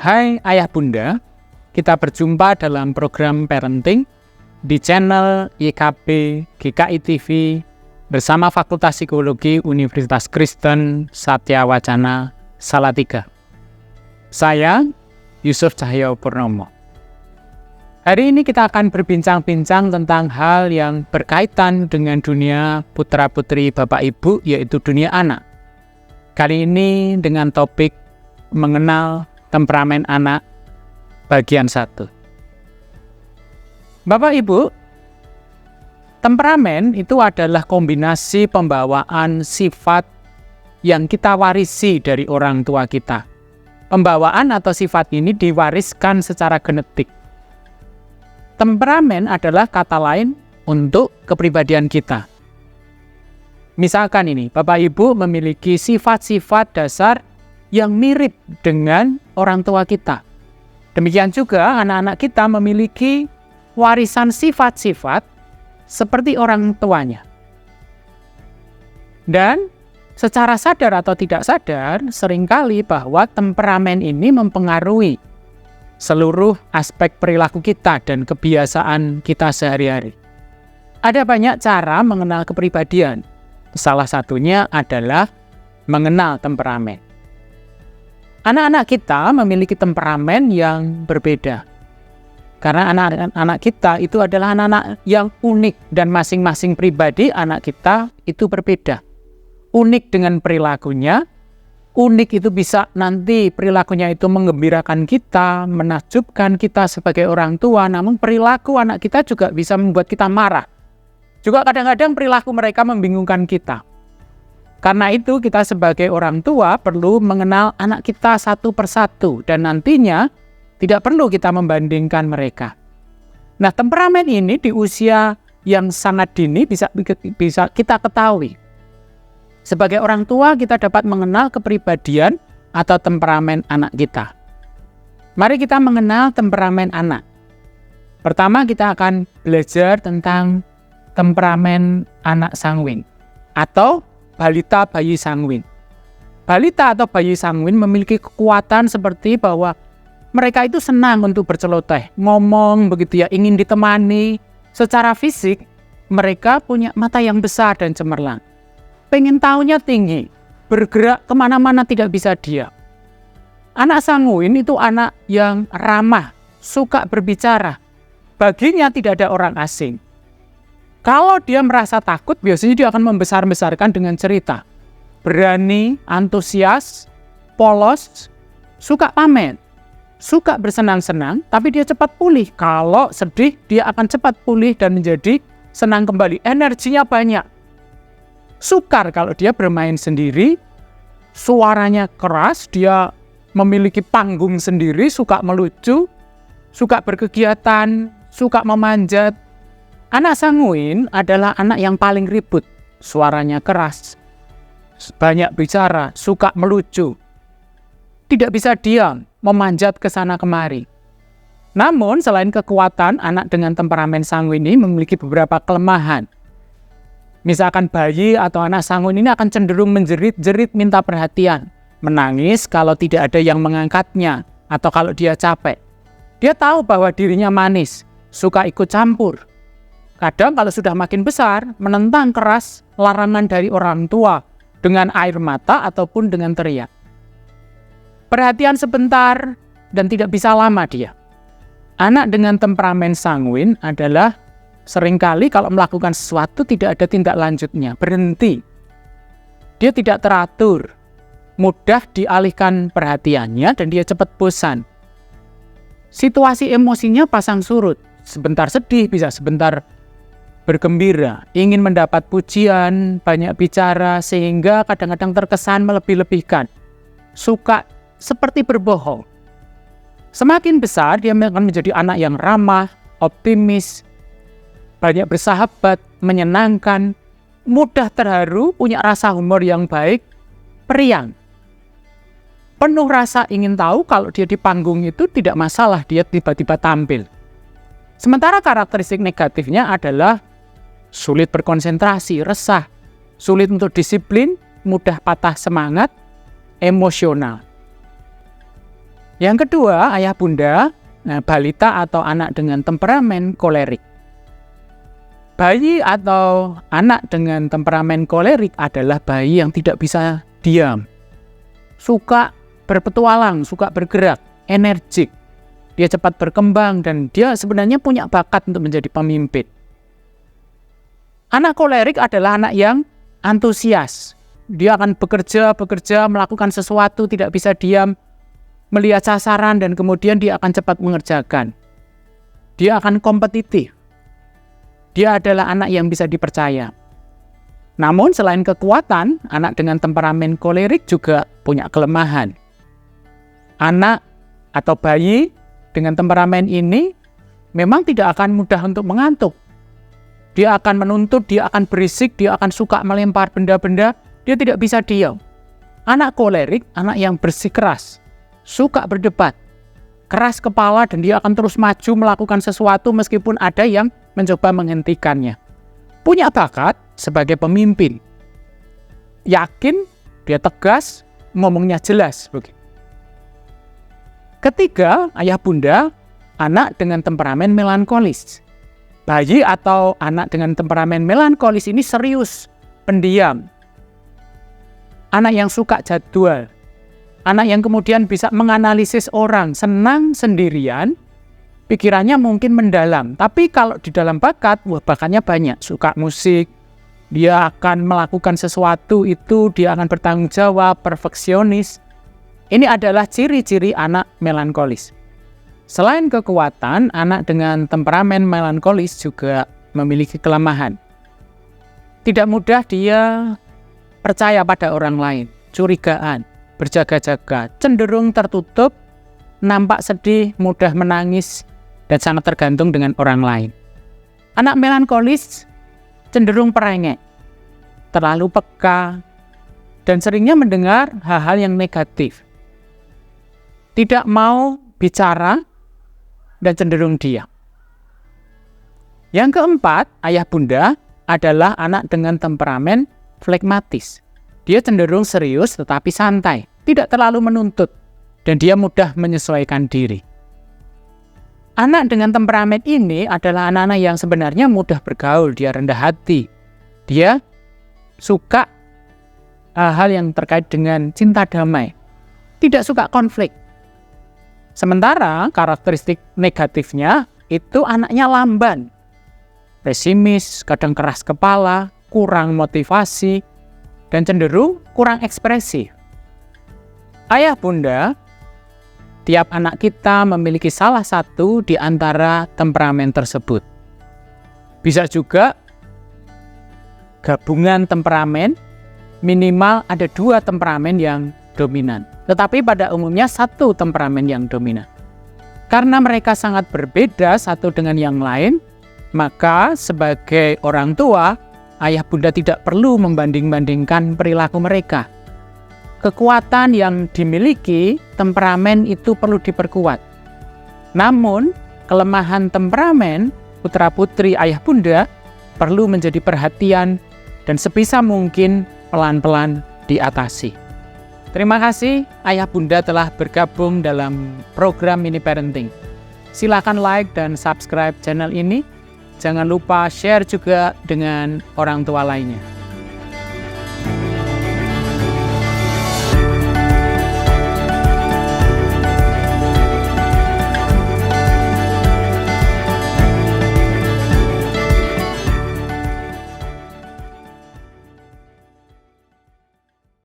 Hai Ayah Bunda, kita berjumpa dalam program parenting di channel YKB GKI TV bersama Fakultas Psikologi Universitas Kristen Satya Wacana Salatiga. Saya Yusuf Cahyo Purnomo. Hari ini kita akan berbincang-bincang tentang hal yang berkaitan dengan dunia putra-putri Bapak Ibu, yaitu dunia anak. Kali ini dengan topik mengenal temperamen anak bagian 1. Bapak Ibu, temperamen itu adalah kombinasi pembawaan sifat yang kita warisi dari orang tua kita. Pembawaan atau sifat ini diwariskan secara genetik. Temperamen adalah kata lain untuk kepribadian kita. Misalkan ini, Bapak Ibu memiliki sifat-sifat dasar yang mirip dengan orang tua kita. Demikian juga anak-anak kita memiliki warisan sifat-sifat seperti orang tuanya. Dan secara sadar atau tidak sadar, seringkali bahwa temperamen ini mempengaruhi seluruh aspek perilaku kita dan kebiasaan kita sehari-hari. Ada banyak cara mengenal kepribadian. Salah satunya adalah mengenal temperamen. Anak-anak kita memiliki temperamen yang berbeda. Karena anak-anak kita itu adalah anak-anak yang unik dan masing-masing pribadi anak kita itu berbeda. Unik dengan perilakunya, unik itu bisa nanti perilakunya itu menggembirakan kita, menakjubkan kita sebagai orang tua, namun perilaku anak kita juga bisa membuat kita marah. Juga kadang-kadang perilaku mereka membingungkan kita. Karena itu kita sebagai orang tua perlu mengenal anak kita satu persatu dan nantinya tidak perlu kita membandingkan mereka. Nah, temperamen ini di usia yang sangat dini bisa kita ketahui. Sebagai orang tua kita dapat mengenal kepribadian atau temperamen anak kita. Mari kita mengenal temperamen anak. Pertama kita akan belajar tentang temperamen anak sanguin atau balita bayi sanguin. Balita atau bayi sanguin memiliki kekuatan seperti bahwa mereka itu senang untuk berceloteh, ngomong begitu ya, ingin ditemani. Secara fisik mereka punya mata yang besar dan cemerlang. Pengen tahunya tinggi, bergerak kemana-mana tidak bisa diam. Anak sanguin itu anak yang ramah, suka berbicara. Baginya tidak ada orang asing. Kalau dia merasa takut, biasanya dia akan membesar-besarkan dengan cerita. Berani, antusias, polos, suka pamer, suka bersenang-senang, tapi dia cepat pulih. Kalau sedih, dia akan cepat pulih dan menjadi senang kembali. Energinya banyak. Sukar kalau dia bermain sendiri, suaranya keras, dia memiliki panggung sendiri, suka melucu, suka berkegiatan, suka memanjat. Anak sanguin adalah anak yang paling ribut, suaranya keras, banyak bicara, suka melucu, tidak bisa diam, memanjat ke sana kemari. Namun selain kekuatan, anak dengan temperamen sanguin ini memiliki beberapa kelemahan. Misalkan bayi atau anak sanguin ini akan cenderung menjerit-jerit minta perhatian, menangis kalau tidak ada yang mengangkatnya atau kalau dia capek. Dia tahu bahwa dirinya manis, suka ikut campur. Kadang kalau sudah makin besar, menentang keras larangan dari orang tua dengan air mata ataupun dengan teriak. Perhatian sebentar dan tidak bisa lama dia. Anak dengan temperamen sanguin adalah seringkali kalau melakukan sesuatu tidak ada tindak lanjutnya, berhenti. Dia tidak teratur, mudah dialihkan perhatiannya dan dia cepat bosan. Situasi emosinya pasang surut, sebentar sedih, bisa sebentar bergembira, ingin mendapat pujian, banyak bicara, sehingga kadang-kadang terkesan melebih-lebihkan. Suka seperti berbohong. Semakin besar, dia akan menjadi anak yang ramah, optimis, banyak bersahabat, menyenangkan, mudah terharu, punya rasa humor yang baik, periang. Penuh rasa ingin tahu, kalau dia di panggung itu tidak masalah dia tiba-tiba tampil. Sementara karakteristik negatifnya adalah sulit berkonsentrasi, resah, sulit untuk disiplin, mudah patah semangat, emosional. Yang kedua, ayah bunda, balita atau anak dengan temperamen kolerik. Bayi atau anak dengan temperamen kolerik adalah bayi yang tidak bisa diam, suka berpetualang, suka bergerak, energik. Dia cepat berkembang dan dia sebenarnya punya bakat untuk menjadi pemimpin. Anak kolerik adalah anak yang antusias. Dia akan bekerja, melakukan sesuatu, tidak bisa diam, melihat sasaran dan kemudian dia akan cepat mengerjakan. Dia akan kompetitif. Dia adalah anak yang bisa dipercaya. Namun selain kekuatan, anak dengan temperamen kolerik juga punya kelemahan. Anak atau bayi dengan temperamen ini memang tidak akan mudah untuk mengantuk. Dia akan menuntut, dia akan berisik, dia akan suka melempar benda-benda, dia tidak bisa diam. Anak kolerik, anak yang bersikeras, suka berdebat, keras kepala dan dia akan terus maju melakukan sesuatu meskipun ada yang mencoba menghentikannya. Punya bakat sebagai pemimpin. Yakin, dia tegas, ngomongnya jelas. Ketiga, ayah bunda, anak dengan temperamen melankolis. Bayi atau anak dengan temperamen melankolis ini serius, pendiam. Anak yang suka jadwal. Anak yang kemudian bisa menganalisis orang, senang sendirian, pikirannya mungkin mendalam. Tapi kalau di dalam bakat, bakatnya banyak. Suka musik, dia akan melakukan sesuatu itu, dia akan bertanggung jawab, perfeksionis. Ini adalah ciri-ciri anak melankolis. Selain kekuatan, anak dengan temperamen melankolis juga memiliki kelemahan. Tidak mudah dia percaya pada orang lain, curigaan, berjaga-jaga, cenderung tertutup, nampak sedih, mudah menangis, dan sangat tergantung dengan orang lain. Anak melankolis cenderung perengek, terlalu peka, dan seringnya mendengar hal-hal yang negatif. Tidak mau bicara dan cenderung diam. Yang keempat, ayah bunda adalah anak dengan temperamen flegmatis. Dia cenderung serius tetapi santai, tidak terlalu menuntut, dan dia mudah menyesuaikan diri. Anak dengan temperamen ini adalah anak-anak yang sebenarnya mudah bergaul, dia rendah hati. Dia suka hal-hal yang terkait dengan cinta damai, tidak suka konflik. Sementara karakteristik negatifnya itu anaknya lamban, pesimis, kadang keras kepala, kurang motivasi, dan cenderung kurang ekspresif. Ayah bunda, tiap anak kita memiliki salah satu di antara temperamen tersebut. Bisa juga gabungan temperamen, minimal ada 2 temperamen yang dominan. Tetapi pada umumnya 1 temperamen yang dominan. Karena mereka sangat berbeda satu dengan yang lain, maka sebagai orang tua, ayah bunda tidak perlu membanding-bandingkan perilaku mereka. Kekuatan yang dimiliki temperamen itu perlu diperkuat. Namun, kelemahan temperamen putra-putri ayah bunda perlu menjadi perhatian dan sebisa mungkin pelan-pelan diatasi. Terima kasih ayah bunda telah bergabung dalam program Mini Parenting. Silakan like dan subscribe channel ini. Jangan lupa share juga dengan orang tua lainnya.